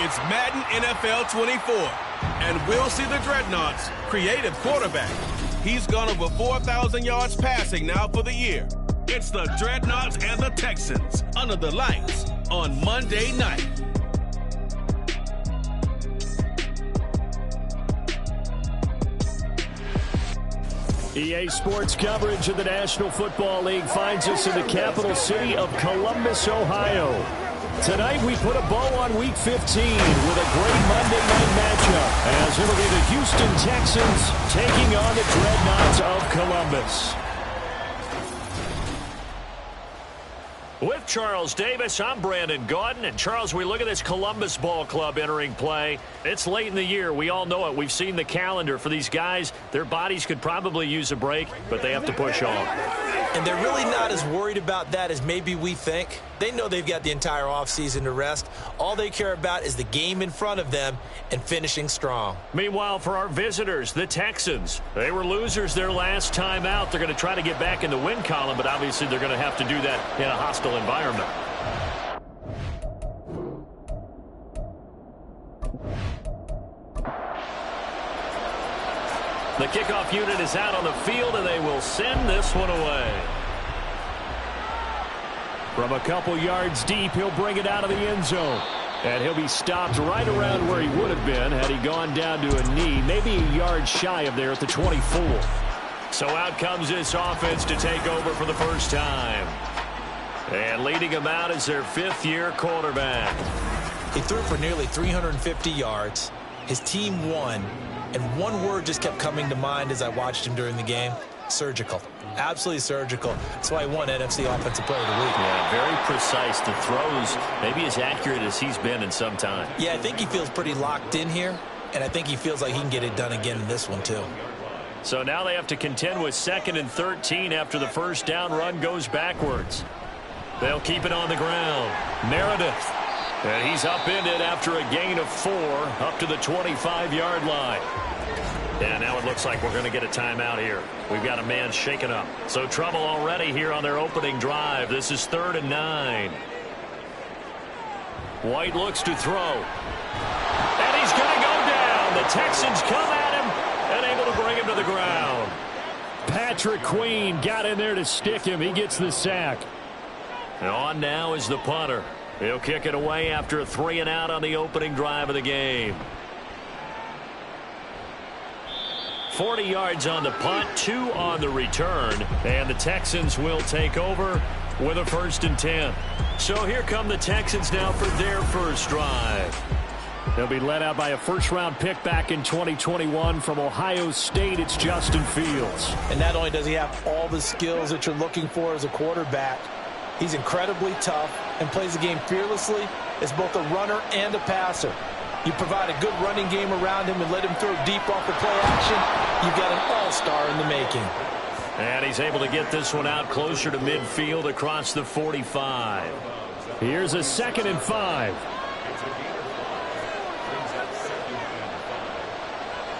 It's Madden NFL 24, and we'll see the Dreadnoughts' creative quarterback. He's gone over 4,000 yards passing now for the year. It's the Dreadnoughts and the Texans under the lights on Monday night. EA Sports coverage of the National Football League finds us in the capital city of Columbus, Ohio. Tonight we put a bow on Week 15 with a great Monday night matchup as it'll be the Houston Texans taking on the Dreadnoughts of Columbus. With Charles Davis, I'm Brandon Gaudin. And Charles, we look at this Columbus Ball Club entering play. It's late in the year. We all know it. We've seen the calendar for these guys. Their bodies could probably use a break, but they have to push on. And they're really not as worried about that as maybe we think. They know they've got the entire offseason to rest. All they care about is the game in front of them and finishing strong. Meanwhile, for our visitors, the Texans, they were losers their last time out. They're going to try to get back in the win column, but obviously they're going to have to do that in a hostile environment. The kickoff unit is out on the field, and they will send this one away. From a couple yards deep, he'll bring it out of the end zone. And he'll be stopped right around where he would have been had he gone down to a knee, maybe a yard shy of there at the 24. So out comes this offense to take over for the first time. And leading him out is their fifth-year quarterback. He threw for nearly 350 yards. His team won. And one word just kept coming to mind as I watched him during the game: surgical. Absolutely surgical. That's why he won NFC Offensive Player of the Week. Yeah, very precise. The throws, maybe as accurate as he's been in some time. Yeah, I think he feels pretty locked in here, and I think he feels like he can get it done again in this one, too. So now they have to contend with 2nd and 13 after the first down run goes backwards. They'll keep it on the ground. Meredith. And he's upended after a gain of 4 up to the 25-yard line. And now it looks like we're going to get a timeout here. We've got a man shaken up. So trouble already here on their opening drive. This is 3rd and 9. White looks to throw. And he's going to go down. The Texans come at him and able to bring him to the ground. Patrick Queen got in there to stick him. He gets the sack. And on now is the punter. He'll kick it away after a 3 and out on the opening drive of the game. 40 yards on the punt, 2 on the return, and the Texans will take over with a 1st and 10. So here come the Texans now for their first drive. They'll be led out by a first-round pick back in 2021 from Ohio State. It's Justin Fields. And not only does he have all the skills that you're looking for as a quarterback, he's incredibly tough and plays the game fearlessly as both a runner and a passer. You provide a good running game around him and let him throw deep off the play action, you've got an all-star in the making. And he's able to get this one out closer to midfield across the 45. Here's a 2nd and 5.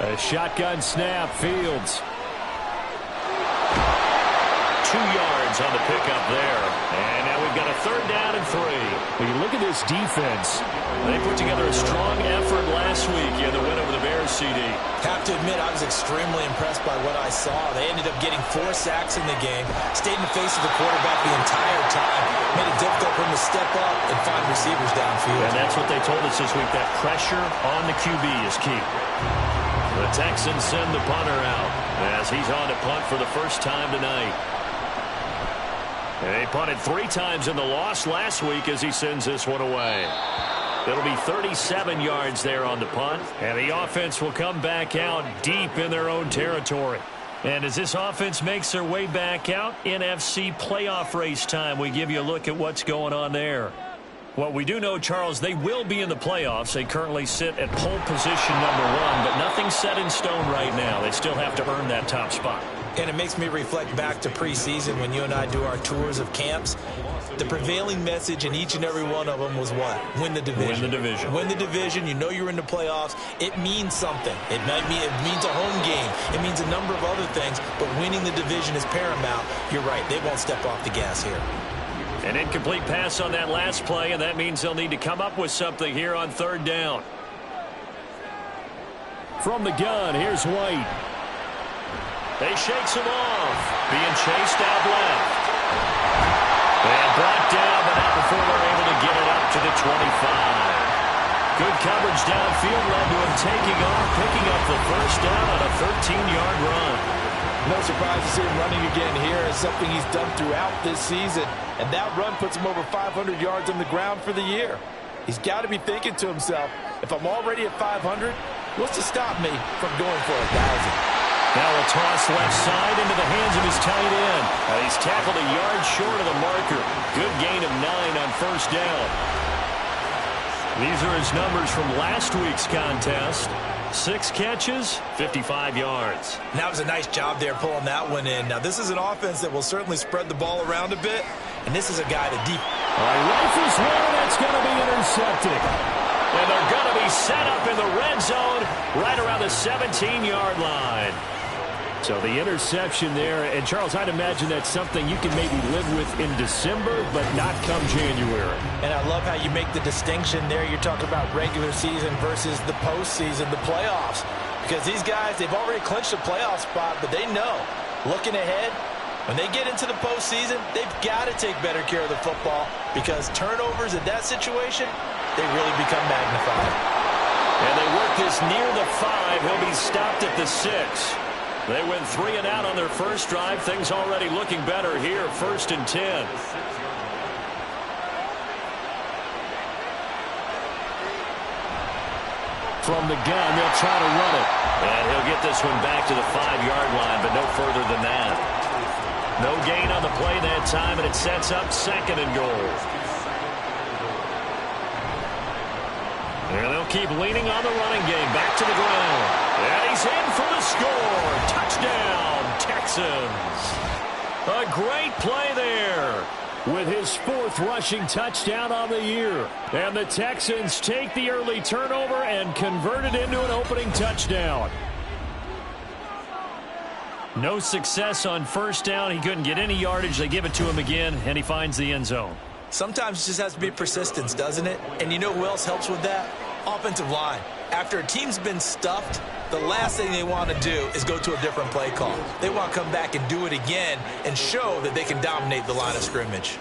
A shotgun snap, Fields. 2 yards on the pickup there. And now we've got a 3rd down and 3. When you look at this defense, they put together a strong effort last week in the win over the Bears, CD. Have to admit, I was extremely impressed by what I saw. They ended up getting 4 sacks in the game, stayed in the face of the quarterback the entire time, made it difficult for him to step up and find receivers downfield. And that's what they told us this week, that pressure on the QB is key. The Texans send the punter out as he's on to punt for the first time tonight. And they punted 3 times in the loss last week as he sends this one away. It'll be 37 yards there on the punt, and the offense will come back out deep in their own territory. And as this offense makes their way back out, NFC playoff race time, we give you a look at what's going on there. What we do know, Charles, they will be in the playoffs. They currently sit at pole position number 1, but nothing's set in stone right now. They still have to earn that top spot. And it makes me reflect back to preseason when you and I do our tours of camps. The prevailing message in each and every one of them was what? Win the division. Win the division. Win the division. You know you're in the playoffs. It means something. It means a home game. It means a number of other things, but winning the division is paramount. You're right. They won't step off the gas here. An incomplete pass on that last play, and that means they'll need to come up with something here on 3rd down. From the gun, here's White. They shakes him off. Being chased out left. And brought down, but not before they're able to get it up to the 25. Good coverage downfield led to him taking off, picking up the first down on a 13-yard run. No surprise to see him running again here. It's something he's done throughout this season. And that run puts him over 500 yards on the ground for the year. He's got to be thinking to himself, if I'm already at 500, what's to stop me from going for 1,000? Now a toss left side into the hands of his tight end. He's tackled a yard short of the marker. Good gain of 9 on 1st down. These are his numbers from last week's contest. 6 catches, 55 yards. That was a nice job there pulling that one in. Now, this is an offense that will certainly spread the ball around a bit, and this is a guy that deep. Rifles one, that's going to be intercepted. And they're going to be set up in the red zone right around the 17-yard line. So the interception there, and Charles, I'd imagine that's something you can maybe live with in December, but not come January. And I love how you make the distinction there. You're talking about regular season versus the postseason, the playoffs. Because these guys, they've already clinched a playoff spot, but they know, looking ahead, when they get into the postseason, they've got to take better care of the football because turnovers in that situation, they really become magnified. And they work this near the 5. He'll be stopped at the 6. They went 3 and out on their first drive. Things already looking better here, 1st and 10. From the gun, they'll try to run it. And he'll get this one back to the 5-yard line, but no further than that. No gain on the play that time, and it sets up 2nd and goal. And they'll keep leaning on the running game. Back to the ground. And he's in for the score. Touchdown, Texans. A great play there with his 4th rushing touchdown on the year. And the Texans take the early turnover and convert it into an opening touchdown. No success on 1st down. He couldn't get any yardage. They give it to him again, and he finds the end zone. Sometimes it just has to be persistence, doesn't it? And you know who else helps with that? Offensive line. After a team's been stuffed, the last thing they want to do is go to a different play call. They want to come back and do it again and show that they can dominate the line of scrimmage.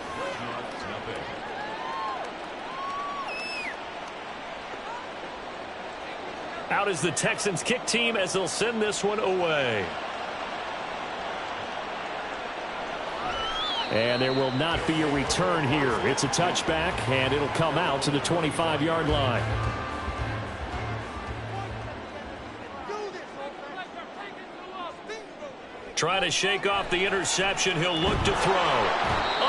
Out is the Texans kick team as they'll send this one away. And there will not be a return here. It's a touchback, and it'll come out to the 25-yard line. Trying to shake off the interception. He'll look to throw.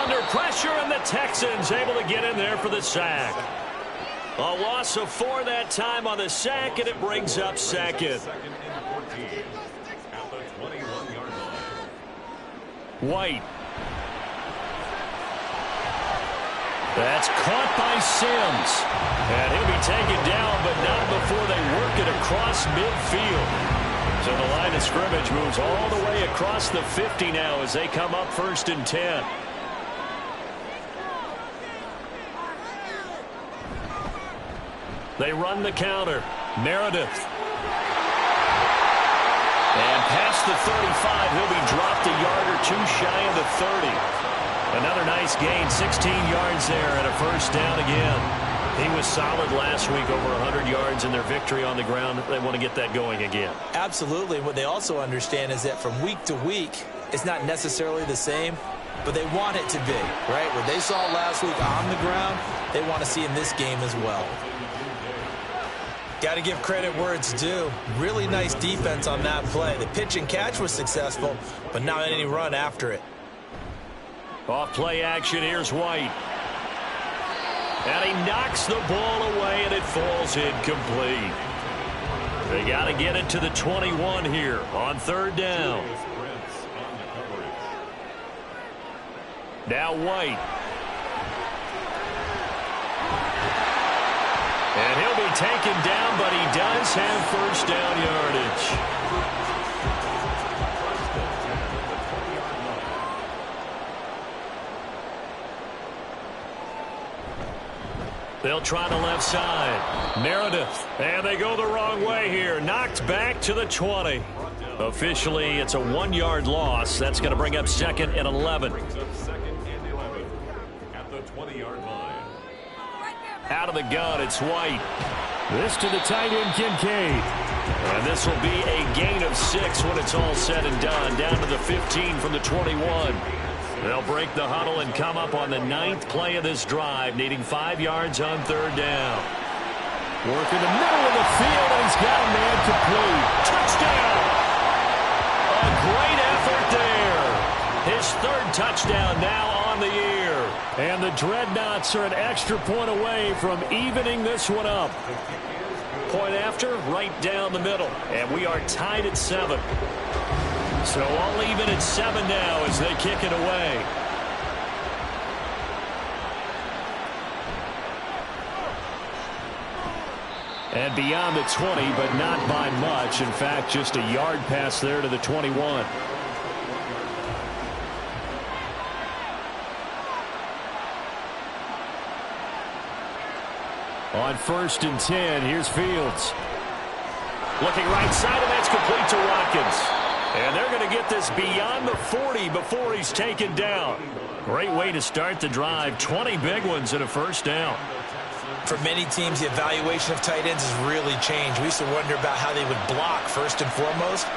Under pressure, and the Texans able to get in there for the sack. A loss of 4 that time on the sack, and it brings up 2nd. White. That's caught by Sims. And he'll be taken down, but not before they work it across midfield. So the line of scrimmage moves all the way across the 50 now as they come up 1st and 10. They run the counter. Meredith. And past the 35, he'll be dropped a yard or 2 shy of the 30. Another nice gain, 16 yards there and a 1st down again. He was solid last week, over 100 yards in their victory on the ground. They want to get that going again. Absolutely. What they also understand is that from week to week, it's not necessarily the same, but they want it to be, right? What they saw last week on the ground, they want to see in this game as well. Got to give credit where it's due. Really nice defense on that play. The pitch and catch was successful, but not any run after it. Off play action, here's White. And he knocks the ball away, and it falls incomplete. They got to get it to the 21 here on 3rd down. Now White. And he'll be taken down, but he does have 1st down yardage. They'll try the left side. Meredith. And they go the wrong way here. Knocked back to the 20. Officially, it's a 1-yard loss. That's going to bring up 2nd and 11. Out of the gun, it's White. This to the tight end, Kincaid. And this will be a gain of 6 when it's all said and done. Down to the 15 from the 21. They'll break the huddle and come up on the 9th play of this drive, needing 5 yards on 3rd down. Work in the middle of the field, and he's got a man complete. Touchdown! A great effort there. His 3rd touchdown now on the year. And the Dreadnoughts are an extra point away from evening this one up. Point after, right down the middle. And we are tied at 7. So all even at 7 now as they kick it away. And beyond the 20, but not by much. In fact, just a yard pass there to the 21. On 1st and 10, here's Fields. Looking right side, and that's complete to Watkins. And they're going to get this beyond the 40 before he's taken down. Great way to start the drive. 20 big ones and a first down. For many teams, the evaluation of tight ends has really changed. We used to wonder about how they would block first and foremost.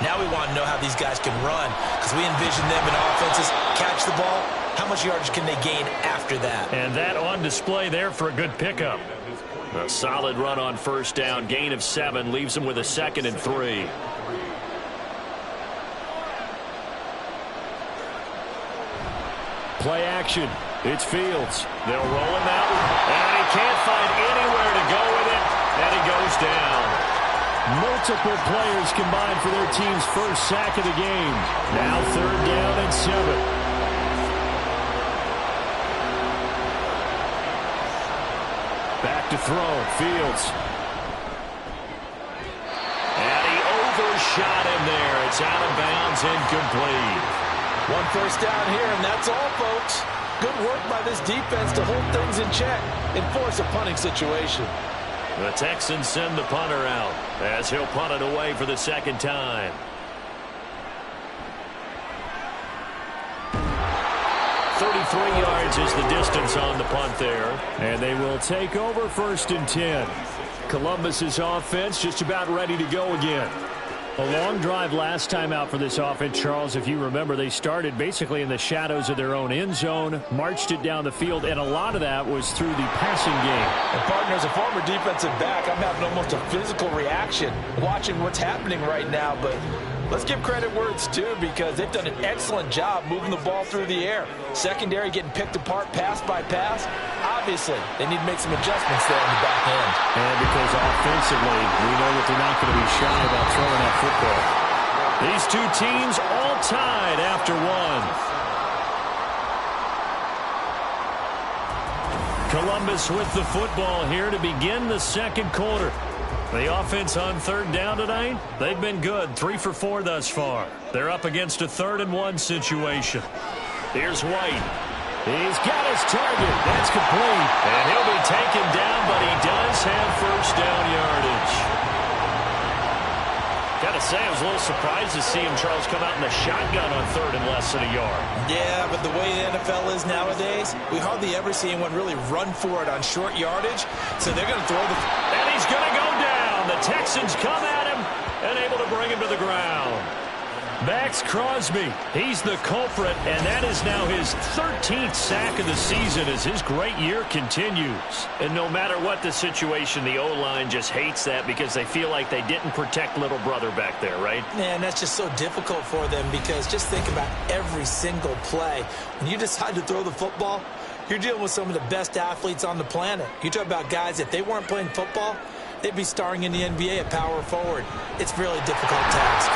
Now we want to know how these guys can run, because we envision them in offenses catch the ball. How much yardage can they gain after that? And that on display there for a good pickup. A solid run on first down. Gain of 7 leaves them with a 2nd and 3. Play action. It's Fields. They'll roll him out. And he can't find anywhere to go with it. And he goes down. Multiple players combined for their team's first sack of the game. Now 3rd down and 7. Back to throw. Fields. And he overshot him there. It's out of bounds, incomplete. 1 first down here, and that's all, folks. Good work by this defense to hold things in check and force a punting situation. The Texans send the punter out as he'll punt it away for the 2nd time. 33 yards is the distance on the punt there. And they will take over 1st and 10. Columbus's offense just about ready to go again. A long drive last time out for this offense, Charles. If you remember, they started basically in the shadows of their own end zone, marched it down the field, and a lot of that was through the passing game. And partner, as a former defensive back, I'm having almost a physical reaction watching what's happening right now. But let's give credit where it's due, because they've done an excellent job moving the ball through the air. Secondary getting picked apart pass by pass. Obviously, they need to make some adjustments there in the back end. And because offensively, we know that they're not going to be shy about throwing that football. These two teams all tied after 1. Columbus with the football here to begin the 2nd quarter. The offense on 3rd down tonight, they've been good. 3 for 4 thus far. They're up against a 3rd and 1 situation. Here's White. He's got his target. That's complete. And he'll be taken down, but he does have first down yardage. Got to say, I was a little surprised to see him, Charles, come out in the shotgun on 3rd and less than a yard. Yeah, but the way the NFL is nowadays, we hardly ever see anyone really run for it on short yardage. So they're going to throw the... And he's going to go down. The Texans come at him and able to bring him to the ground. Max Crosby, he's the culprit, and that is now his 13th sack of the season as his great year continues. And no matter what the situation, the O-line just hates that because they feel like they didn't protect little brother back there, right? Man, that's just so difficult for them, because just think about every single play. When you decide to throw the football, you're dealing with some of the best athletes on the planet. You talk about guys, if they weren't playing football, they'd be starring in the NBA at power forward. It's a really difficult task.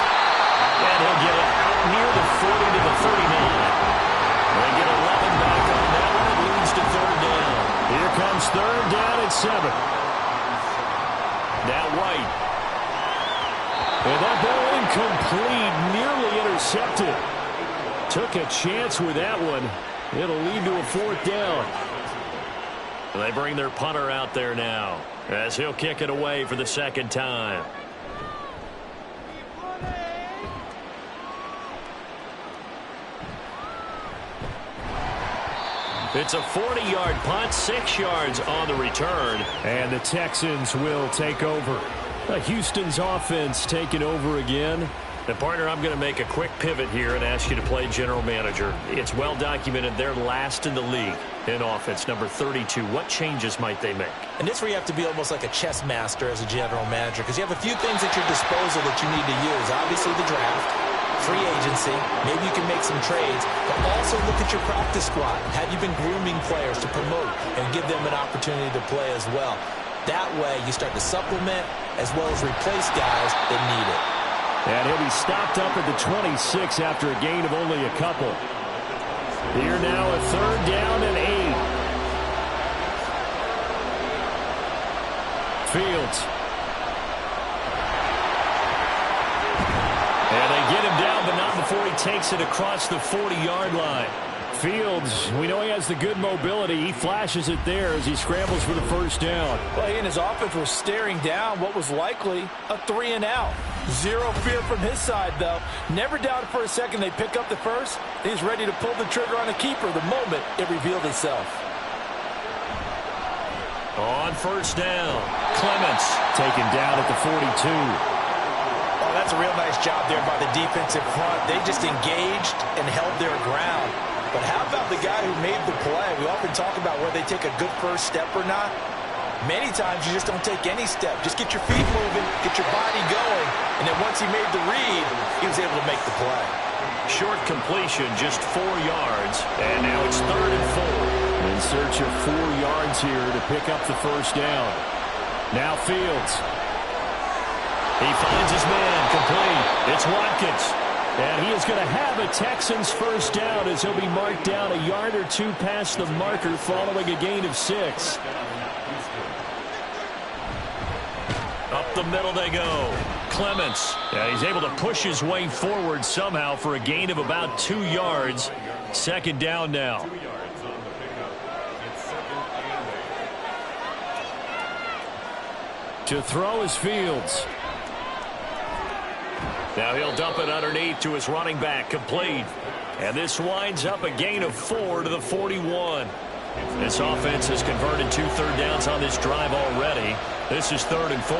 And he'll get it out near the 40 to the 39. They get 11 back on that one. It leads to 3rd down. Here comes 3rd down and 7. Now White. And that ball incomplete, nearly intercepted. Took a chance with that one. It'll lead to a 4th down. And they bring their punter out there now as he'll kick it away for the 2nd time. It's a 40-yard punt, 6 yards on the return. And the Texans will take over. Houston's offense taking over again. And partner, I'm going to make a quick pivot here and ask you to play general manager. It's well documented they're last in the league in offense, number 32. What changes might they make? And this where you have to be almost like a chess master as a general manager, because you have a few things at your disposal that you need to use. Obviously the draft, free agency, maybe you can make some trades, but also look at your practice squad. Have you been grooming players to promote and give them an opportunity to play as well? That way you start to supplement as well as replace guys that need it. And he'll be stopped up at the 26 after a gain of only a couple. Here now a 3rd down and 8. Fields. And they get him down, but not in the before he takes it across the 40-yard line. Fields, we know he has the good mobility. He flashes it there as he scrambles for the first down. Well, he and his offense were staring down what was likely a 3-and-out. Zero fear from his side, though. Never doubted for a second they pick up the first. He's ready to pull the trigger on a keeper the moment it revealed itself. On first down, Clements taken down at the 42. Oh, that's a real nice job there by the defensive front. They just engaged and held their ground. But how about the guy who made the play? We often talk about whether they take a good first step or not. Many times you just don't take any step. Just get your feet moving, get your body going, and then once he made the read, he was able to make the play. Short completion, just 4 yards, and now it's 3rd and 4. In search of 4 yards here to pick up the first down. Now Fields. He finds his man, complete. It's Watkins. And he is going to have a Texans first down as he'll be marked down a yard or 2 past the marker following a gain of 6. Up the middle they go. Clements. Yeah, he's able to push his way forward somehow for a gain of about 2 yards. 2nd down now. To throw is Fields. Now he'll dump it underneath to his running back, complete. And this winds up a gain of 4 to the 41. This offense has converted 2 third downs on this drive already. This is 3rd and 4.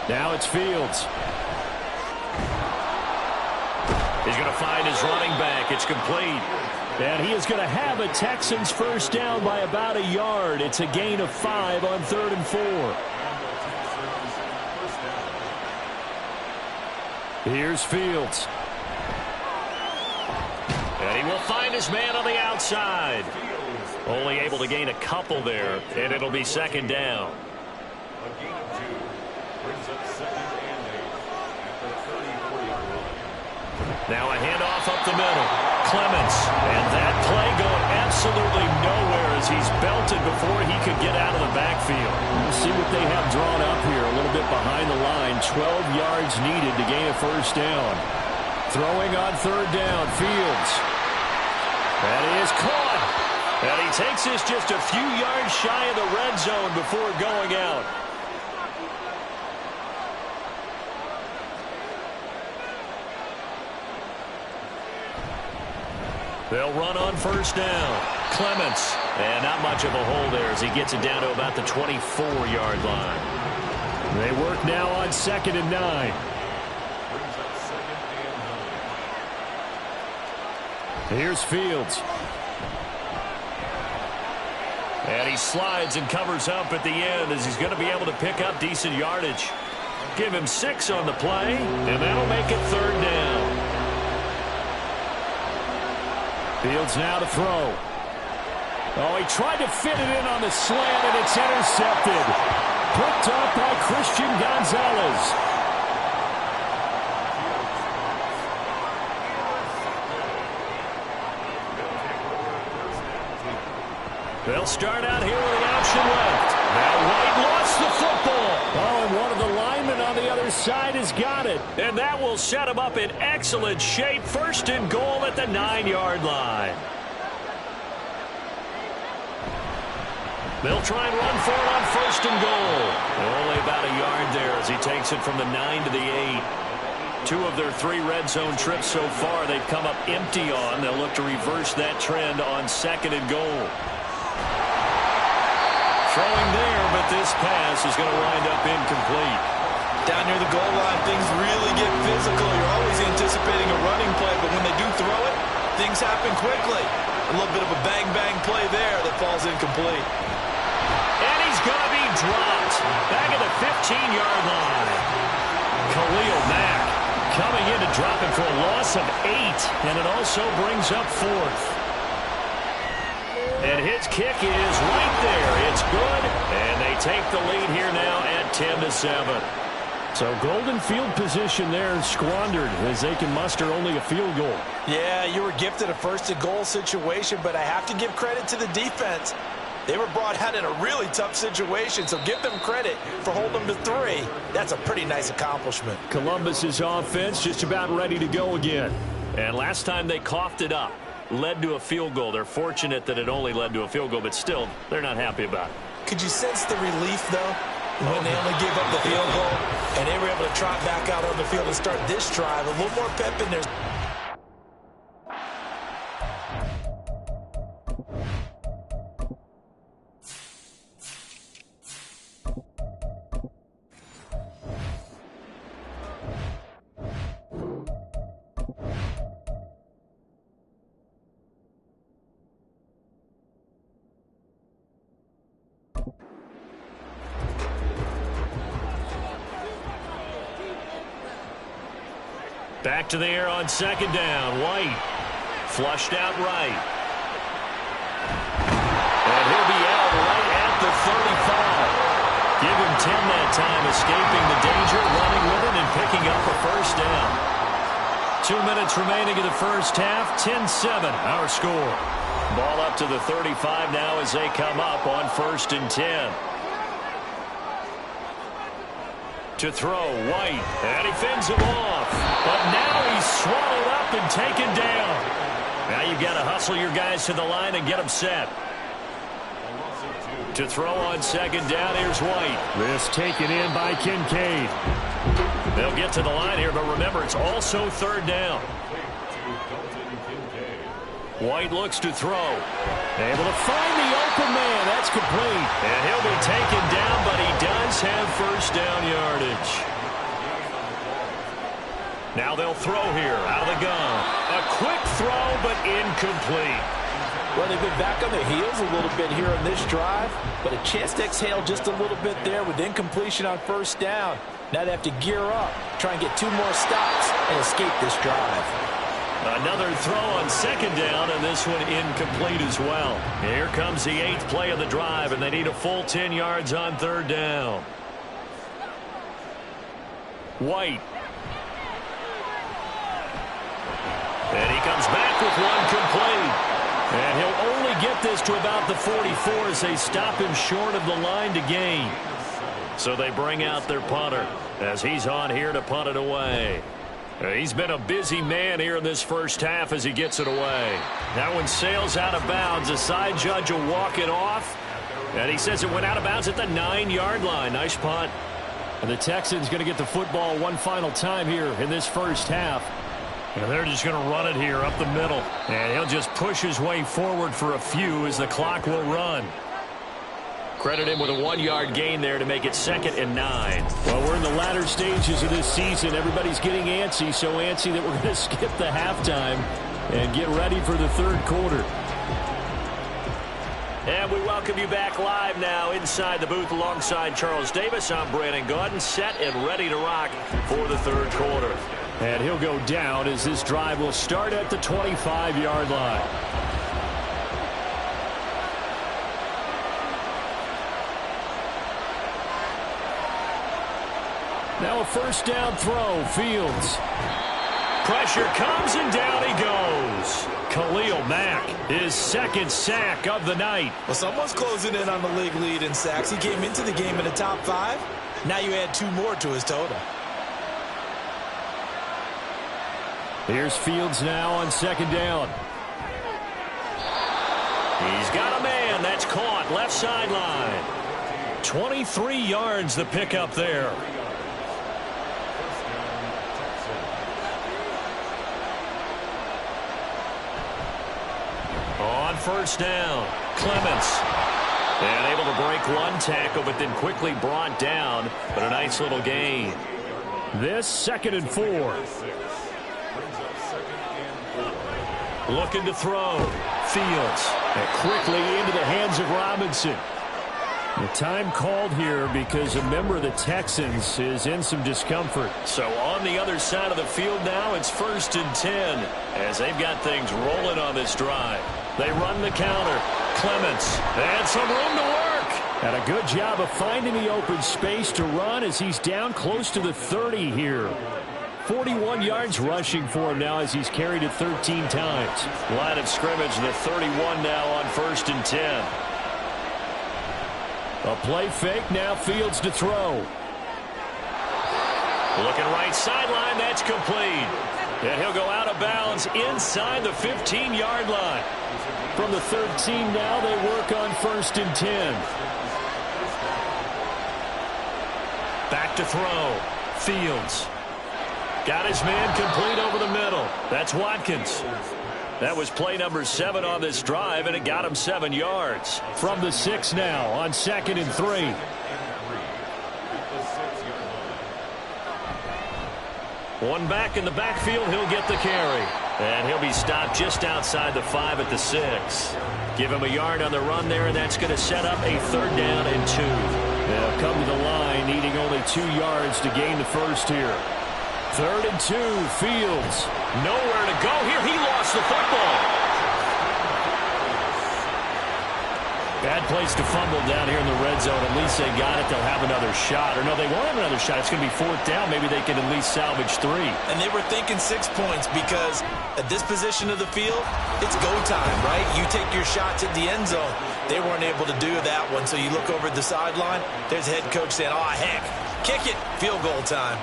Now it's Fields. He's going to find his running back. It's complete. And he is going to have a Texans first down by about a yard. It's a gain of 5 on 3rd and 4. Here's Fields. And he will find his man on the outside. Only able to gain a couple there, and it'll be 2nd down. Now a handoff up the middle. Clements. And that play going absolutely nowhere as he's belted before he could get out of the backfield. We'll see what they have drawn up here a little bit behind the line. 12 yards needed to gain a first down. Throwing on 3rd down, Fields. That is caught. And he takes this just a few yards shy of the red zone before going out. They'll run on first down. Clements. And not much of a hole there as he gets it down to about the 24-yard line. They work now on 2nd and 9. Here's Fields. And he slides and covers up at the end as he's going to be able to pick up decent yardage. Give him 6 on the play, and that'll make it 3rd down. Fields now to throw. Oh, he tried to fit it in on the slant, and it's intercepted. Picked up by Christian Gonzalez. They'll start out here with an option left. Now White lost the football. Oh, and one of the linemen on the other side has got it. And that will set him up in excellent shape. 1st and goal at the 9-yard line. They'll try and run for it on 1st and goal. Only about a yard there as he takes it from the 9 to the 8. 2 of their 3 red zone trips so far they've come up empty on. They'll look to reverse that trend on 2nd and goal. Throwing there, but this pass is going to wind up incomplete. Down near the goal line, things really get physical. You're always anticipating a running play, but when they do throw it, things happen quickly. A little bit of a bang-bang play there that falls incomplete. And he's going to be dropped back at the 15-yard line. Khalil Mack coming in to drop him for a loss of 8, and it also brings up 4th. And his kick is right there. It's good, and they take the lead here now at 10-7. So golden field position there squandered as they can muster only a field goal. Yeah, you were gifted a 1st and goal situation, but I have to give credit to the defense. They were brought out in a really tough situation, so give them credit for holding them to 3. That's a pretty nice accomplishment. Columbus's offense just about ready to go again. And last time they coughed it up, led to a field goal. They're fortunate that it only led to a field goal, but still, they're not happy about it. Could you sense the relief, though, when they only gave up the field goal and they were able to trot back out on the field and start this drive? A little more pep in there. Back to the air on second down. White flushed out right. And he'll be out right at the 35. Give him 10 that time, escaping the danger, running with it, and picking up a first down. 2 minutes remaining in the first half. 10-7, our score. Ball up to the 35 now as they come up on 1st and 10. To throw, White, and he fends him off. But now he's swallowed up and taken down. Now you've got to hustle your guys to the line and get them set. To throw on second down, here's White. This taken in by Kincaid. They'll get to the line here, but remember, it's also 3rd down. White looks to throw. Able to find the open man. That's complete. And he'll be taken down, but he does have first down yardage. Now they'll throw here out of the gun. A quick throw, but incomplete. Well, they've been back on their heels a little bit here on this drive, but a chance to exhale just a little bit there with incompletion on first down. Now they have to gear up, try and get 2 more stops, and escape this drive. Another throw on second down, and this one incomplete as well. Here comes the 8th play of the drive, and they need a full 10 yards on 3rd down. White. And he comes back with one complete. And he'll only get this to about the 44 as they stop him short of the line to gain. So they bring out their punter as he's on here to punt it away. He's been a busy man here in this first half as he gets it away. That one sails out of bounds. The side judge will walk it off. And he says it went out of bounds at the 9-yard line. Nice punt. And the Texans going to get the football one final time here in this first half. And they're just going to run it here up the middle. And he'll just push his way forward for a few as the clock will run. Credit him with a 1-yard gain there to make it 2nd and 9. Well, we're in the latter stages of this season. Everybody's getting antsy, so antsy that we're going to skip the halftime and get ready for the 3rd quarter. And we welcome you back live now inside the booth alongside Charles Davis. I'm Brandon Gaudin, set and ready to rock for the 3rd quarter. And he'll go down as this drive will start at the 25-yard line. Now a first down throw, Fields. Pressure comes and down he goes. Khalil Mack, his 2nd sack of the night. Well, someone's closing in on the league lead in sacks. He came into the game in the top 5. Now you add 2 more to his total. Here's Fields now on second down. He's got a man. That's caught. Left sideline. 23 yards the pickup there. On first down, Clements. And able to break one tackle, but then quickly brought down. But a nice little gain. This 2nd and 4. Looking to throw. Fields. And quickly into the hands of Robinson. The time called here because a member of the Texans is in some discomfort. So on the other side of the field now, it's 1st and 10 as they've got things rolling on this drive. They run the counter. Clements. And some room to work. And a good job of finding the open space to run as he's down close to the 30 here. 41 yards rushing for him now as he's carried it 13 times. Line of scrimmage, the 31 now on 1st and 10. A play fake, now Fields to throw. Looking right sideline, that's complete. And he'll go out of bounds inside the 15-yard line. From the 13 now, they work on 1st and 10. Back to throw. Fields. Got his man complete over the middle. That's Watkins. That was play number 7 on this drive, and it got him 7 yards. From the 6 now on 2nd and 3. One back in the backfield, he'll get the carry. And he'll be stopped just outside the 5 at the 6. Give him a yard on the run there, and that's going to set up a 3rd down and 2. They'll come to the line, needing only 2 yards to gain the first here. 3rd and 2, Fields. Nowhere to go here. He lost the football. Bad place to fumble down here in the red zone. At least they got it. They'll have another shot. Or no, they won't have another shot. It's going to be 4th down. Maybe they can at least salvage 3. And they were thinking 6 points because at this position of the field, it's go time, right? You take your shots at the end zone. They weren't able to do that one. So you look over at the sideline. There's the head coach saying, oh, heck, kick it. Field goal time.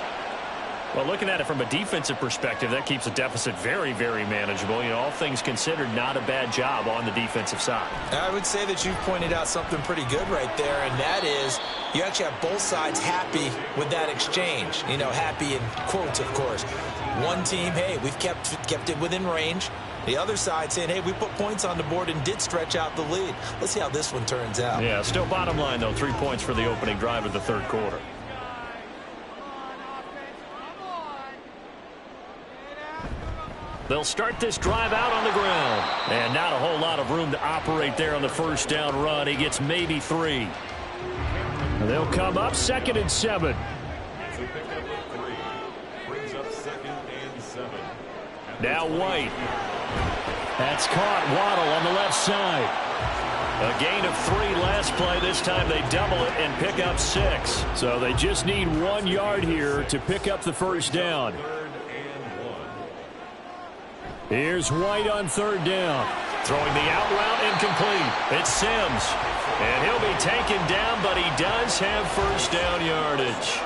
Well, looking at it from a defensive perspective, that keeps the deficit very, very manageable. You know, all things considered, not a bad job on the defensive side. I would say that you've pointed out something pretty good right there, and that is you actually have both sides happy with that exchange. You know, happy in quotes, of course. One team, hey, we've kept it within range. The other side saying, hey, we put points on the board and did stretch out the lead. Let's see how this one turns out. Yeah, still bottom line, though, 3 points for the opening drive of the 3rd quarter. They'll start this drive out on the ground. And not a whole lot of room to operate there on the 1st down run. He gets maybe 3. They'll come up 2nd and 7. It's a pickup of 3. Brings up 2nd and 7. Now White. That's caught. Waddle on the left side. A gain of 3 last play. This time they double it and pick up 6. So they just need 1 yard here to pick up the 1st down. Here's White on 3rd down. Throwing the out route incomplete. It's Sims. And he'll be taken down, but he does have 1st down yardage.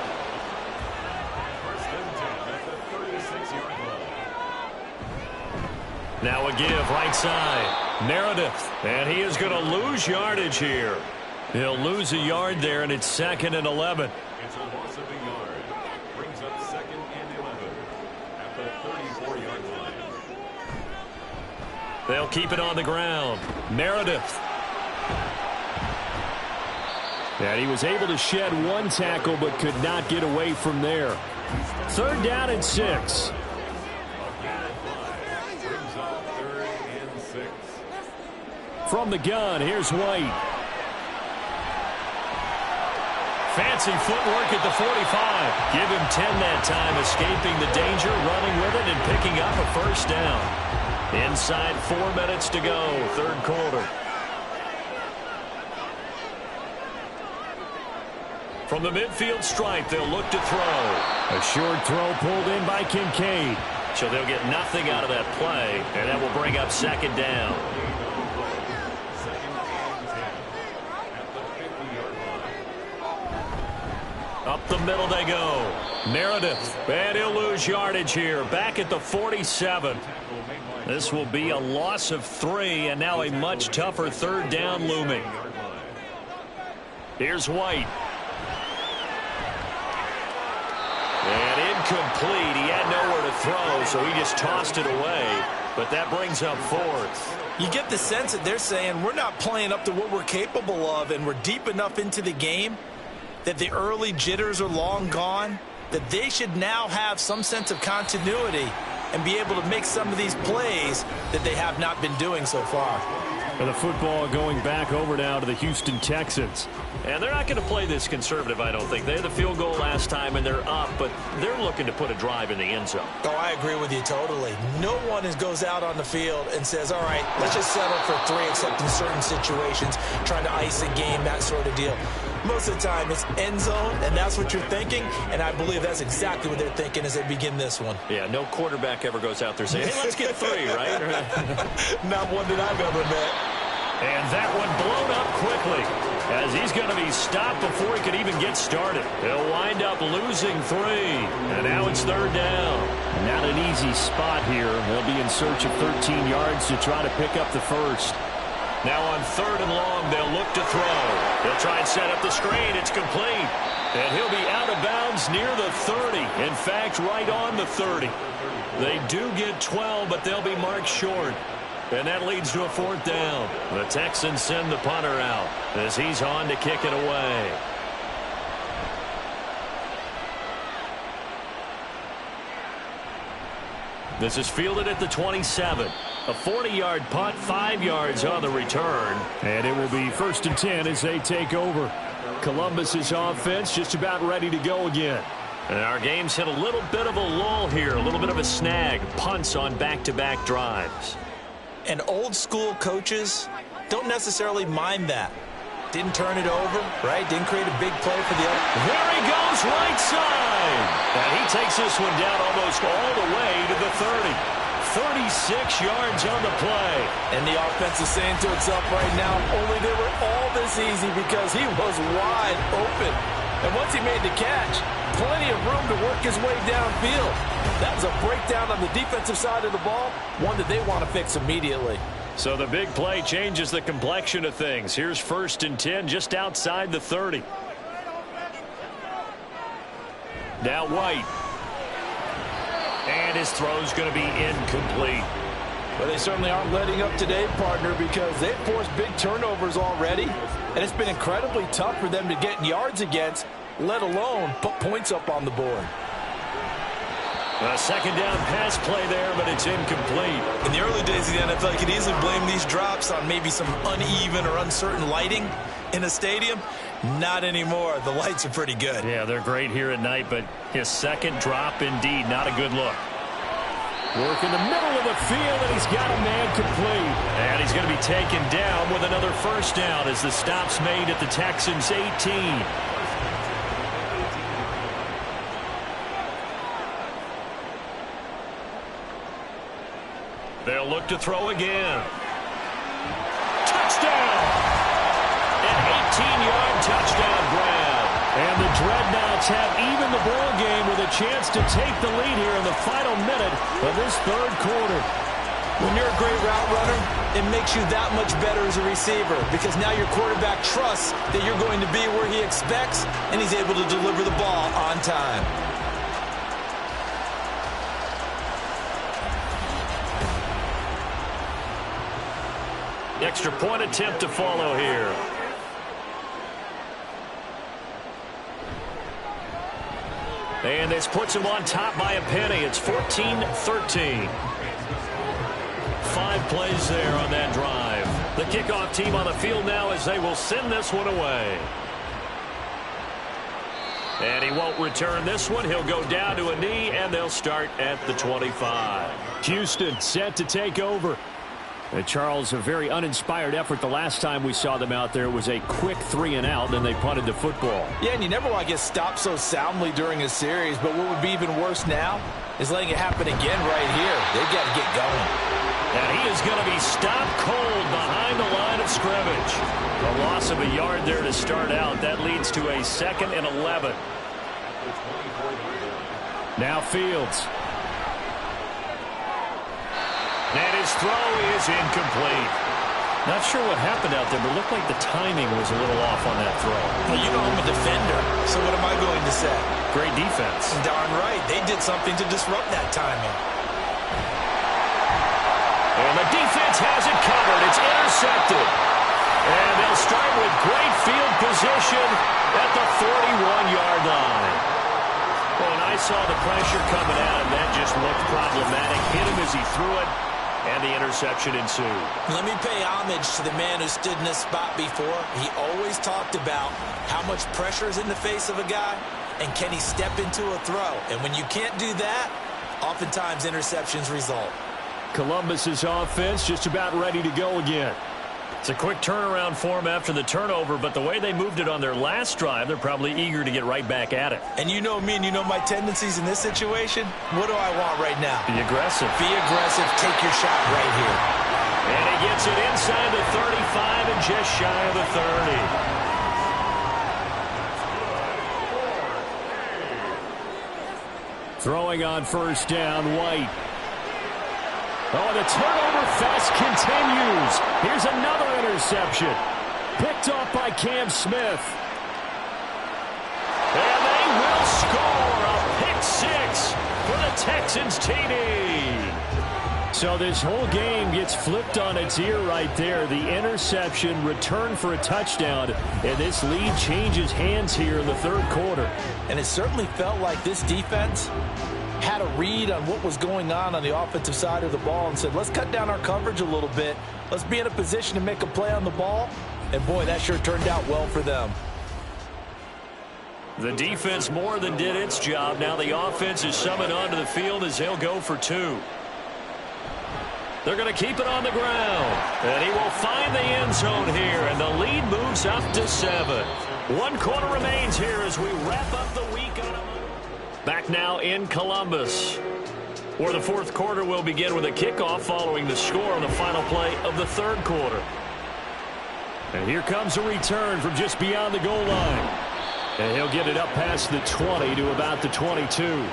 1st and 10 at the 36-yard line. Now a give right side. Meredith. And he is going to lose yardage here. He'll lose a yard there, and it's 2nd and 11. It's a loss of a yard. Brings up 2nd and 11 at the 34-yard line. They'll keep it on the ground. Meredith. And he was able to shed 1 tackle but could not get away from there. 3rd down and 6. From the gun, here's White. Fancy footwork at the 45. Give him 10 that time, escaping the danger, running with it, and picking up a 1st down. Inside 4 minutes to go, 3rd quarter. From the midfield stripe, they'll look to throw. A short throw pulled in by Kincaid. So they'll get nothing out of that play, and that will bring up 2nd down. 2nd and 10 at the 50-yard line. Up the middle they go. Meredith. And he'll lose yardage here. Back at the 47. This will be a loss of 3, and now a much tougher 3rd down looming. Here's White. And incomplete. He had nowhere to throw, so he just tossed it away. But that brings up 4th. You get the sense that they're saying we're not playing up to what we're capable of, and we're deep enough into the game that the early jitters are long gone, that they should now have some sense of continuity and be able to make some of these plays that they have not been doing so far. And the football going back over now to the Houston Texans. And they're not going to play this conservative, I don't think. They had the field goal last time, and they're up, but they're looking to put a drive in the end zone. Oh, I agree with you totally. No one goes out on the field and says, all right, let's just settle for 3, except in certain situations, trying to ice a game, that sort of deal. Most of the time, it's end zone, and that's what you're thinking, and I believe that's exactly what they're thinking as they begin this one. Yeah, no quarterback ever goes out there saying, hey, let's get 3, right? Not one that I've ever met. And that one blown up quickly, as he's going to be stopped before he could even get started. He'll wind up losing 3, and now it's 3rd down. Not an easy spot here. They'll be in search of 13 yards to try to pick up the first. Now on 3rd and long, they'll look to throw. They'll try and set up the screen. It's complete. And he'll be out of bounds near the 30. In fact, right on the 30. They do get 12, but they'll be marked short. And that leads to a 4th down. The Texans send the punter out as he's on to kick it away. This is fielded at the 27. A 40-yard punt, 5 yards on the return. And it will be 1st and 10 as they take over. Columbus's offense just about ready to go again. And our game's hit a little bit of a lull here, a little bit of a snag. Punts on back-to-back drives. And old-school coaches don't necessarily mind that. Didn't turn it over, right? Didn't create a big play for the other. There he goes, right side. And he takes this one down almost all the way to the 30. 36 yards on the play. And the offense is saying to itself right now, only they were all this easy because he was wide open. And once he made the catch, plenty of room to work his way downfield. That was a breakdown on the defensive side of the ball, one that they want to fix immediately. So the big play changes the complexion of things. Here's 1st and 10 just outside the 30. Now White. And his throw's going to be incomplete. Well, they certainly aren't letting up today, partner, because they've forced big turnovers already. And it's been incredibly tough for them to get yards against, let alone put points up on the board. A 2nd down pass play there, but it's incomplete. In the early days of the NFL, you could easily blame these drops on maybe some uneven or uncertain lighting in a stadium. Not anymore. The lights are pretty good. Yeah, they're great here at night, but his 2nd drop, indeed, not a good look. Work in the middle of the field, and he's got a man complete. And he's going to be taken down with another 1st down as the stop's made at the Texans' 18. They'll look to throw again. Touchdown! An 18-yard touchdown grab. And the Dreadnoughts have even the ball game with a chance to take the lead here in the final minute of this 3rd quarter. When you're a great route runner, it makes you that much better as a receiver because now your quarterback trusts that you're going to be where he expects, and he's able to deliver the ball on time. Extra point attempt to follow here. And this puts him on top by a penny. It's 14-13. 5 plays there on that drive. The kickoff team on the field now as they will send this one away. And he won't return this one. He'll go down to a knee, and they'll start at the 25. Houston set to take over. Charles, a very uninspired effort the last time we saw them out there. Was a quick 3-and-out, and they punted the football. Yeah, and you never want to get stopped so soundly during a series, but what would be even worse now is letting it happen again right here. They've got to get going. And he is going to be stopped cold behind the line of scrimmage. A loss of a yard there to start out. That leads to a 2nd and 11. Now Fields. And his throw is incomplete. Not sure what happened out there, but it looked like the timing was a little off on that throw. Well, you know I'm a defender, so what am I going to say? Great defense. Darn right. They did something to disrupt that timing. And the defense has it covered. It's intercepted. And they'll start with great field position at the 41-yard line. Well, when I saw the pressure coming at him, that just looked problematic. Hit him as he threw it, and the interception ensued. Let me pay homage to the man who stood in this spot before. He always talked about how much pressure is in the face of a guy, and can he step into a throw. And when you can't do that, oftentimes interceptions result. Columbus's offense just about ready to go again. It's a quick turnaround for them after the turnover, but the way they moved it on their last drive, they're probably eager to get right back at it. And you know me and you know my tendencies in this situation. What do I want right now? Be aggressive. Be aggressive. Take your shot right here. And he gets it inside the 35 and just shy of the 30. Throwing on first down, White. Oh, the turnover fest continues. Here's another interception. Picked off by Cam Smith. And they will score a pick six for the Texans TD. So this whole game gets flipped on its ear right there. The interception, return for a touchdown, and this lead changes hands here in the third quarter. And it certainly felt like this defense had a read on what was going on the offensive side of the ball and said, let's cut down our coverage a little bit. Let's be in a position to make a play on the ball. And, boy, that sure turned out well for them. The defense more than did its job. Now the offense is summoned onto the field as they'll go for two. They're going to keep it on the ground. And he will find the end zone here, and the lead moves up to 7. 1 quarter remains here as we wrap up the week on a... Back now in Columbus, where the fourth quarter will begin with a kickoff following the score on the final play of the third quarter. And here comes a return from just beyond the goal line. And he'll get it up past the 20 to about the 22.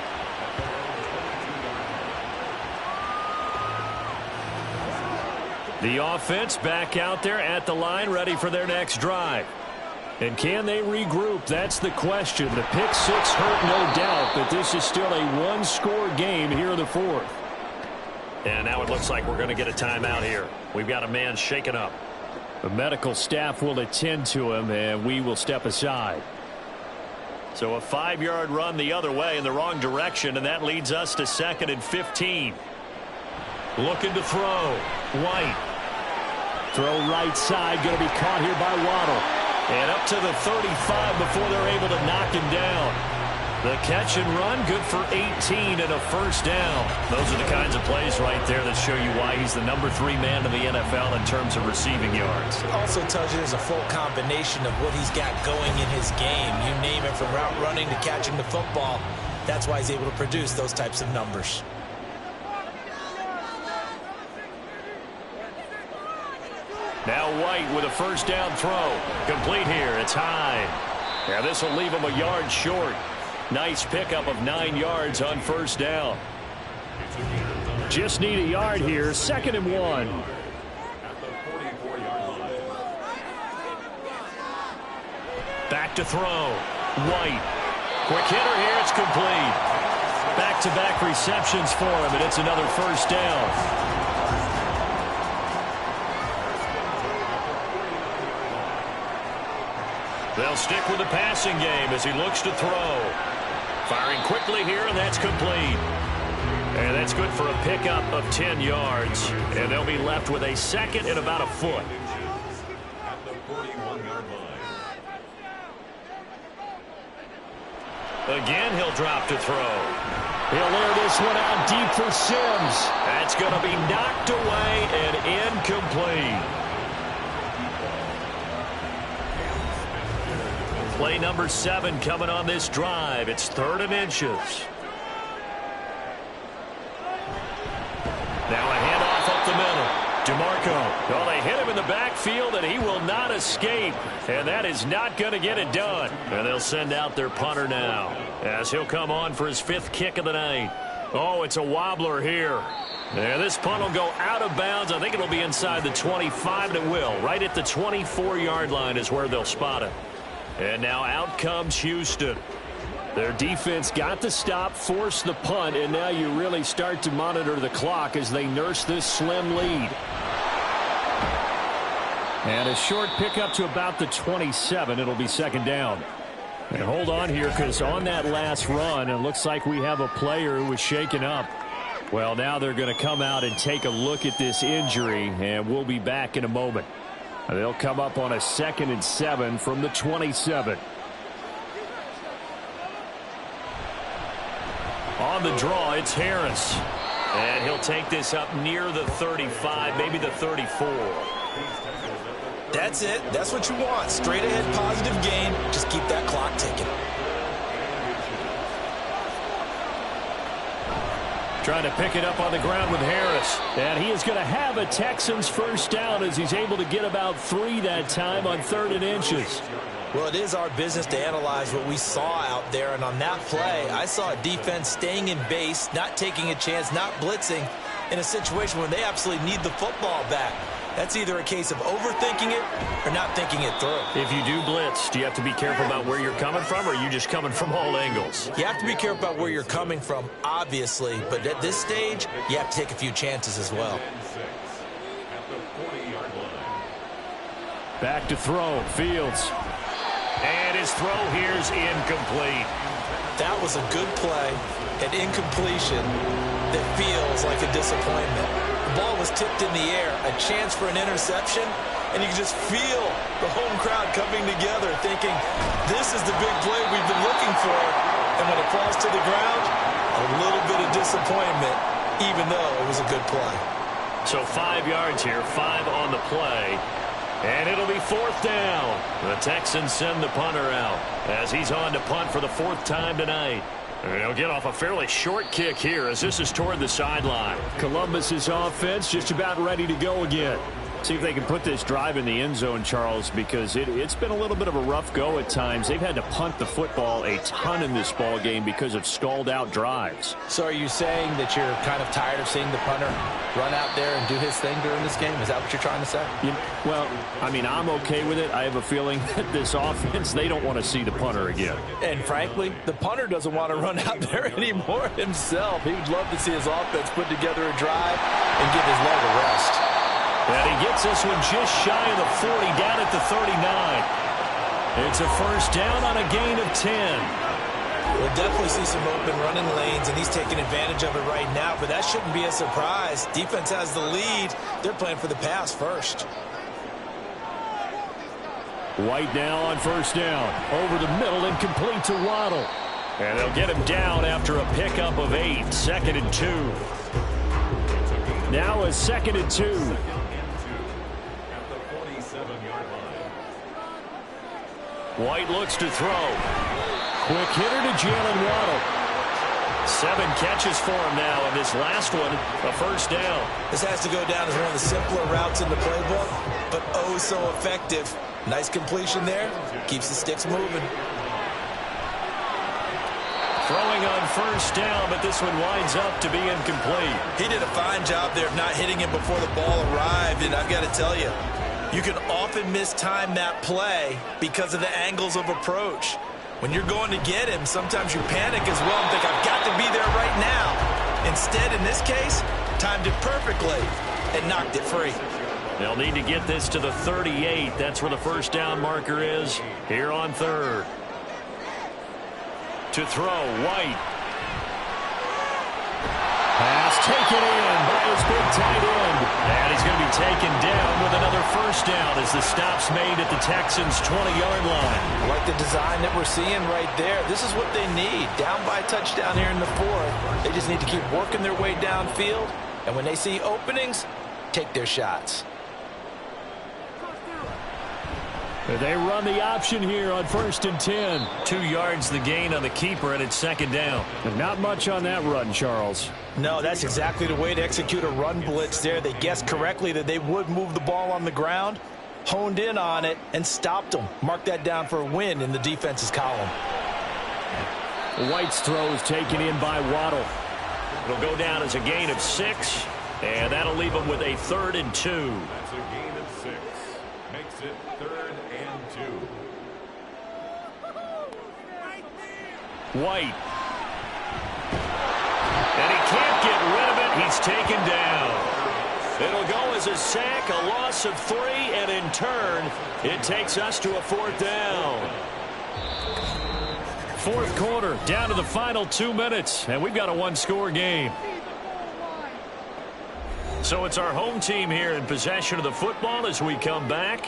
The offense back out there at the line, ready for their next drive. And can they regroup? That's the question. The pick six hurt, no doubt, but this is still a one-score game here in the fourth. And now it looks like we're going to get a timeout here. We've got a man shaken up. The medical staff will attend to him, and we will step aside. So a 5-yard run the other way in the wrong direction, and that leads us to 2nd and 15. Looking to throw. White. Throw right side, going to be caught here by Waddle. And up to the 35 before they're able to knock him down. The catch and run, good for 18 and a first down. Those are the kinds of plays right there that show you why he's the number 3 man in the NFL in terms of receiving yards. It also tells you there's a full combination of what he's got going in his game. You name it, from route running to catching the football. That's why he's able to produce those types of numbers. Now White with a first down throw. Complete here. It's high. Yeah, this will leave him a yard short. Nice pickup of 9 yards on first down. Just need a yard here. 2nd and 1. Back to throw. White. Quick hitter here. It's complete. Back-to-back receptions for him, and it's another first down. They'll stick with the passing game as he looks to throw. Firing quickly here, and that's complete. And that's good for a pickup of 10 yards. And they'll be left with a 2nd and about a foot. At the 41-yard line. Again, he'll drop to throw. He'll air this one out deep for Sims. That's going to be knocked away and incomplete. Play number 7 coming on this drive. It's 3rd and inches. Now a handoff up the middle. DeMarco. Well, they hit him in the backfield, and he will not escape. And that is not going to get it done. And they'll send out their punter now, as he'll come on for his 5th kick of the night. Oh, it's a wobbler here. And this punt will go out of bounds. I think it'll be inside the 25, and it will. Right at the 24-yard line is where they'll spot it. And now out comes Houston. Their defense got the stop, forced the punt, and now you really start to monitor the clock as they nurse this slim lead. And a short pickup to about the 27. It'll be 2nd down. And hold on here, because on that last run, it looks like we have a player who was shaken up. Well, now they're going to come out and take a look at this injury, and we'll be back in a moment. They'll come up on a 2nd and 7 from the 27. On the draw, it's Harris. And he'll take this up near the 35, maybe the 34. That's it. That's what you want. Straight ahead positive gain. Just keep that clock ticking. Trying to pick it up on the ground with Harris. And he is going to have a Texans first down as he's able to get about 3 that time on 3rd and inches. Well, it is our business to analyze what we saw out there. And on that play, I saw a defense staying in base, not taking a chance, not blitzing in a situation where they absolutely need the football back. That's either a case of overthinking it or not thinking it through. If you do blitz, do you have to be careful about where you're coming from, or are you just coming from all angles? You have to be careful about where you're coming from, obviously. But at this stage, you have to take a few chances as well. Back to throw. Fields. And his throw here is incomplete. That was a good play, an incompletion that feels like a disappointment. The ball was tipped in the air, a chance for an interception, and you can just feel the home crowd coming together thinking, this is the big play we've been looking for. And when it falls to the ground, a little bit of disappointment, even though it was a good play. So 5 yards here, 5 on the play. And it'll be 4th down. The Texans send the punter out as he's on to punt for the 4th time tonight. And he'll get off a fairly short kick here as this is toward the sideline. Columbus's offense just about ready to go again. See if they can put this drive in the end zone, Charles, because it's been a little bit of a rough go at times. They've had to punt the football a ton in this ball game because of stalled-out drives. So are you saying that you're kind of tired of seeing the punter run out there and do his thing during this game? Is that what you're trying to say? Well, I mean, I'm okay with it. I have a feeling that this offense, they don't want to see the punter again. And frankly, the punter doesn't want to run out there anymore himself. He would love to see his offense put together a drive and give his leg a rest. And he gets this one just shy of the 40, down at the 39. It's a first down on a gain of 10. We'll definitely see some open running lanes, and he's taking advantage of it right now, but that shouldn't be a surprise. Defense has the lead. They're playing for the pass first. White now on first down. Over the middle, incomplete to Waddle. And they'll get him down after a pickup of 8. 2nd and 2. Now a 2nd and 2. White looks to throw. Quick hitter to Jalen Waddle. 7 catches for him now, and this last one, a first down. This has to go down as one of the simpler routes in the playbook, but oh so effective. Nice completion there. Keeps the sticks moving. Throwing on first down, but this one winds up to be incomplete. He did a fine job there of not hitting him before the ball arrived, and I've got to tell you, you can often mistime that play because of the angles of approach. When you're going to get him, sometimes you panic as well and think, I've got to be there right now. Instead, in this case, timed it perfectly and knocked it free. They'll need to get this to the 38. That's where the first down marker is here on 3rd. To throw, White. Pass taken in by his big tight end. And he's going to be taken down with another first down as the stop's made at the Texans' 20-yard line. I like the design that we're seeing right there. This is what they need. Down by a touchdown here in the 4th. They just need to keep working their way downfield. And when they see openings, take their shots. They run the option here on 1st and 10. 2 yards the gain on the keeper, and it's 2nd down. And not much on that run, Charles. No, that's exactly the way to execute a run blitz there. They guessed correctly that they would move the ball on the ground, honed in on it, and stopped them. Mark that down for a win in the defense's column. White's throw is taken in by Waddle. It'll go down as a gain of 6, and that'll leave them with a 3rd and 2. That's a gain of 6. Makes it 3rd and 2. White. And he can't get rid of it. He's taken down. It'll go as a sack, a loss of 3, and in turn, it takes us to a 4th down. 4th quarter, down to the final 2 minutes, and we've got a 1-score game. So it's our home team here in possession of the football as we come back.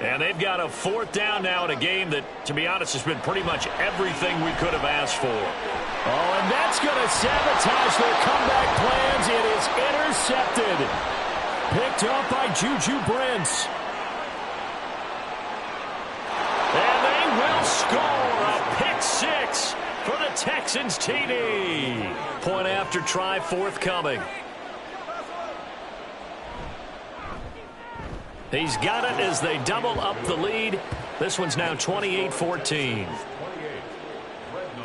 And they've got a 4th down now in a game that, to be honest, has been pretty much everything we could have asked for. Oh, and that's going to sabotage their comeback plans. It is intercepted. Picked up by Juju Brents. And they will score a pick 6 for the Texans TD. Point after try forthcoming. He's got it as they double up the lead. This one's now 28-14.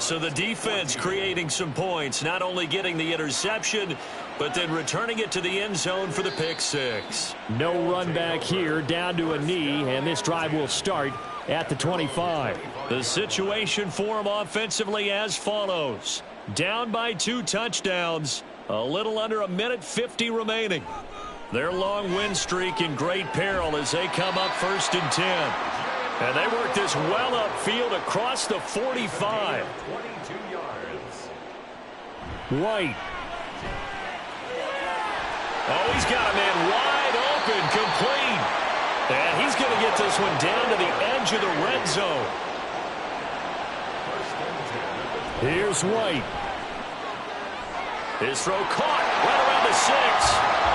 So the defense creating some points, not only getting the interception, but then returning it to the end zone for the pick six. No run back here, down to a knee, and this drive will start at the 25. The situation for them offensively as follows. Down by 2 touchdowns, a little under a minute 50 remaining. Their long win streak in great peril as they come up 1st and 10. And they work this well upfield across the 45. 22 yards. White. Oh, he's got a man wide open, complete. And he's going to get this one down to the edge of the red zone. Here's White. His throw caught right around the 6.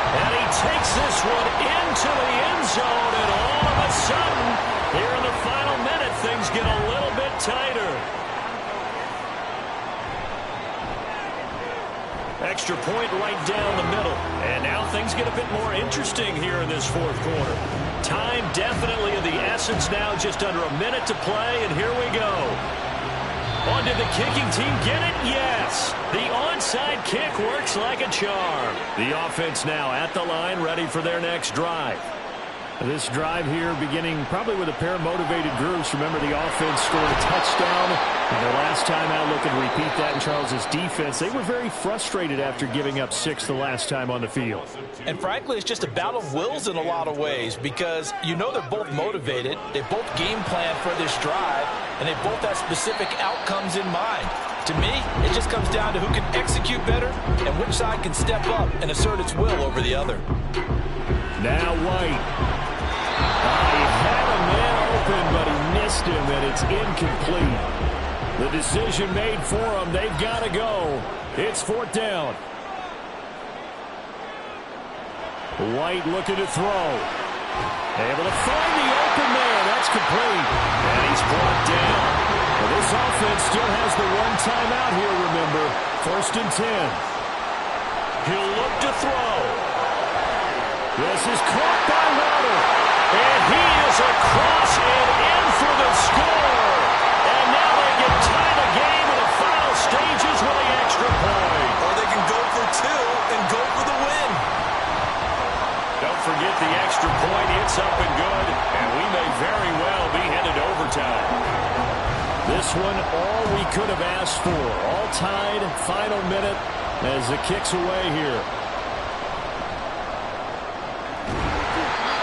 And he takes this one into the end zone. And all of a sudden, here in the final minute, things get a little bit tighter. Extra point right down the middle. And now things get a bit more interesting here in this 4th quarter. Time definitely of the essence now, just under a minute to play, and here we go. On did the kicking team get it? Yes. The onside kick works like a charm. The offense now at the line, ready for their next drive. This drive here beginning probably with a pair of motivated groups. Remember, the offense scored a touchdown. And the last time out, looking to repeat that in Charles's defense. They were very frustrated after giving up 6 the last time on the field. And frankly, it's just a battle of wills in a lot of ways because you know they're both motivated. They both game plan for this drive, and they both have specific outcomes in mind. To me, it just comes down to who can execute better and which side can step up and assert its will over the other. Now White. He had a man open, but he missed him, and it's incomplete. The decision made for him. They've got to go. It's 4th down. White looking to throw. Able to find the open man. That's complete. And he's brought down. Well, this offense still has the one timeout here, remember. 1st and 10. He'll look to throw. This is caught by Waddle. And he is across and in for the score. And now they can tie the game in the final stages with the extra point. Or they can go for 2 and go for the win. Don't forget the extra point. It's up and good. And we may very well be headed to overtime. This one, all we could have asked for. All tied, final minute as the kick's away here.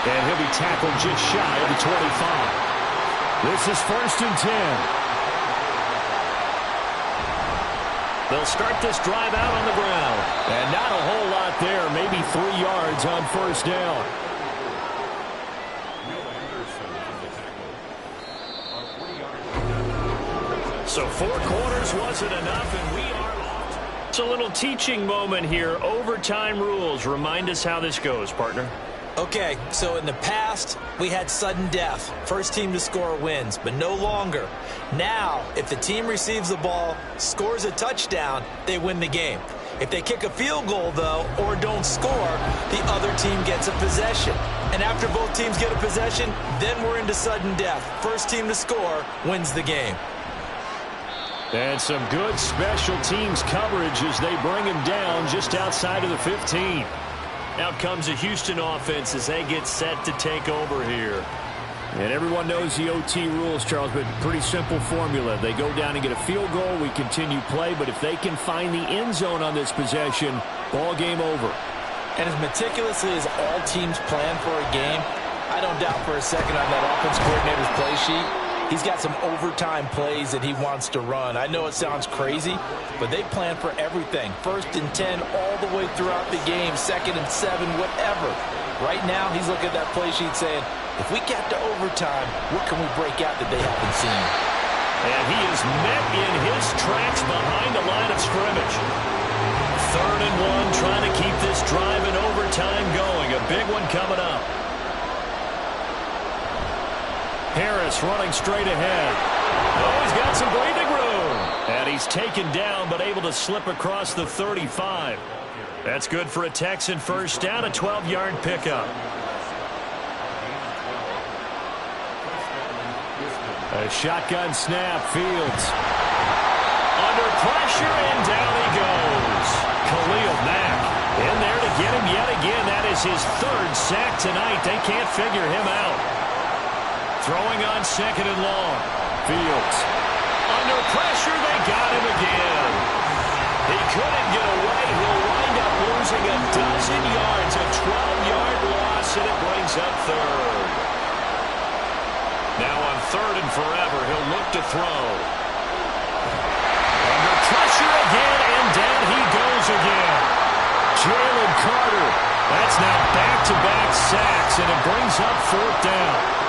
And he'll be tackled just shy of the 25. This is 1st and 10. They'll start this drive out on the ground. And not a whole lot there. Maybe 3 yards on 1st down. So 4 quarters wasn't enough, and we are off. It's a little teaching moment here. Overtime rules. Remind us how this goes, partner. Okay, so in the past, we had sudden death. First team to score wins, but no longer. Now, if the team receives the ball, scores a touchdown, they win the game. If they kick a field goal, though, or don't score, the other team gets a possession. And after both teams get a possession, then we're into sudden death. First team to score wins the game. And some good special teams coverage as they bring him down just outside of the 15. Out comes the Houston offense as they get set to take over here. And everyone knows the OT rules, Charles, but pretty simple formula. They go down and get a field goal, we continue play, but if they can find the end zone on this possession, ball game over. And as meticulously as all teams plan for a game, I don't doubt for a second on that offense coordinator's play sheet, he's got some overtime plays that he wants to run. I know it sounds crazy, but they plan for everything. 1st and 10 all the way throughout the game, 2nd and 7, whatever. Right now, he's looking at that play sheet saying, if we get to overtime, what can we break out that they haven't seen? And he is met in his tracks behind the line of scrimmage. 3rd and 1, trying to keep this drive in overtime going. A big one coming up. Harris running straight ahead. Oh, he's got some breathing room. And he's taken down, but able to slip across the 35. That's good for a Texan first down, a 12-yard pickup. A shotgun snap, Fields. Under pressure, and down he goes. Khalil Mack in there to get him yet again. That is his third sack tonight. They can't figure him out. Throwing on second and long. Fields. Under pressure, they got him again. He couldn't get away. He'll wind up losing a dozen yards. A 12-yard loss, and it brings up third. Now on third and forever, he'll look to throw. Under pressure again, and down he goes again. Jalen Carter. That's now back-to-back sacks, and it brings up fourth down.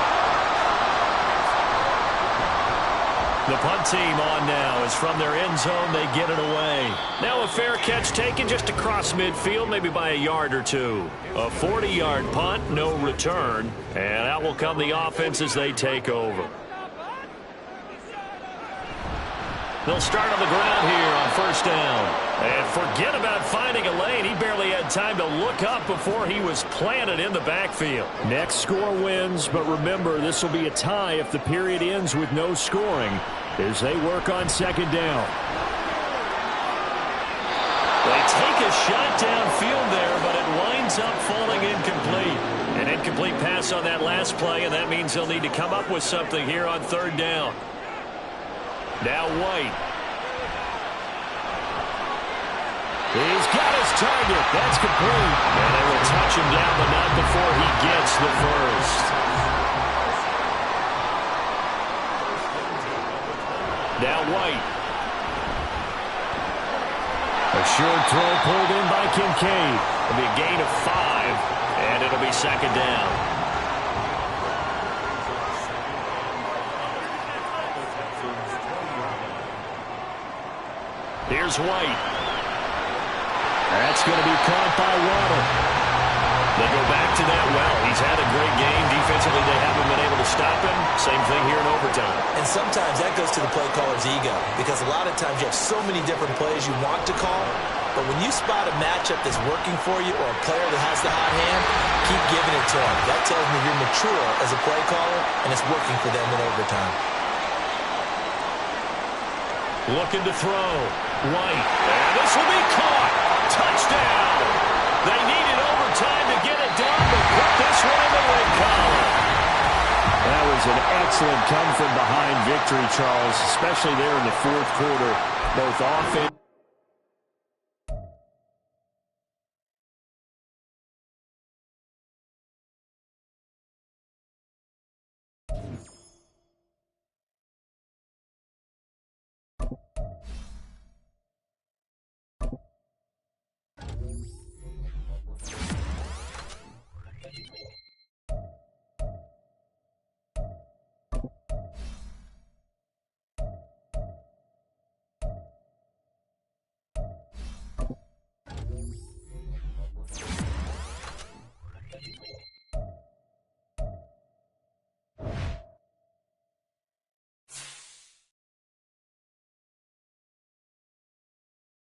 The punt team on now is from their end zone. They get it away. Now a fair catch taken just across midfield, maybe by a yard or two. A 40-yard punt, no return. And out will come the offense as they take over. They'll start on the ground here on first down. And forget about finding a lane. He barely had time to look up before he was planted in the backfield. Next score wins, but remember, this will be a tie if the period ends with no scoring as they work on second down. They take a shot downfield there, but it winds up falling incomplete. An incomplete pass on that last play, and that means they'll need to come up with something here on third down. Now White. He's got his target. That's complete. And they will touch him down, but not before he gets the first. Now White. A short throw pulled in by Kincaid. It'll be a gain of 5, and it'll be second down. Here's White. That's going to be caught by Waddle. They go back to that well. He's had a great game. Defensively, they haven't been able to stop him. Same thing here in overtime. And sometimes that goes to the play caller's ego, because a lot of times you have so many different plays you want to call, but when you spot a matchup that's working for you or a player that has the hot hand, keep giving it to him. That tells me you're mature as a play caller, and it's working for them in overtime. Looking to throw. White. And this will be caught. Touchdown. They needed overtime to get it done, but put this one in the win column. That was an excellent come-from-behind victory, Charles, especially there in the fourth quarter, both offense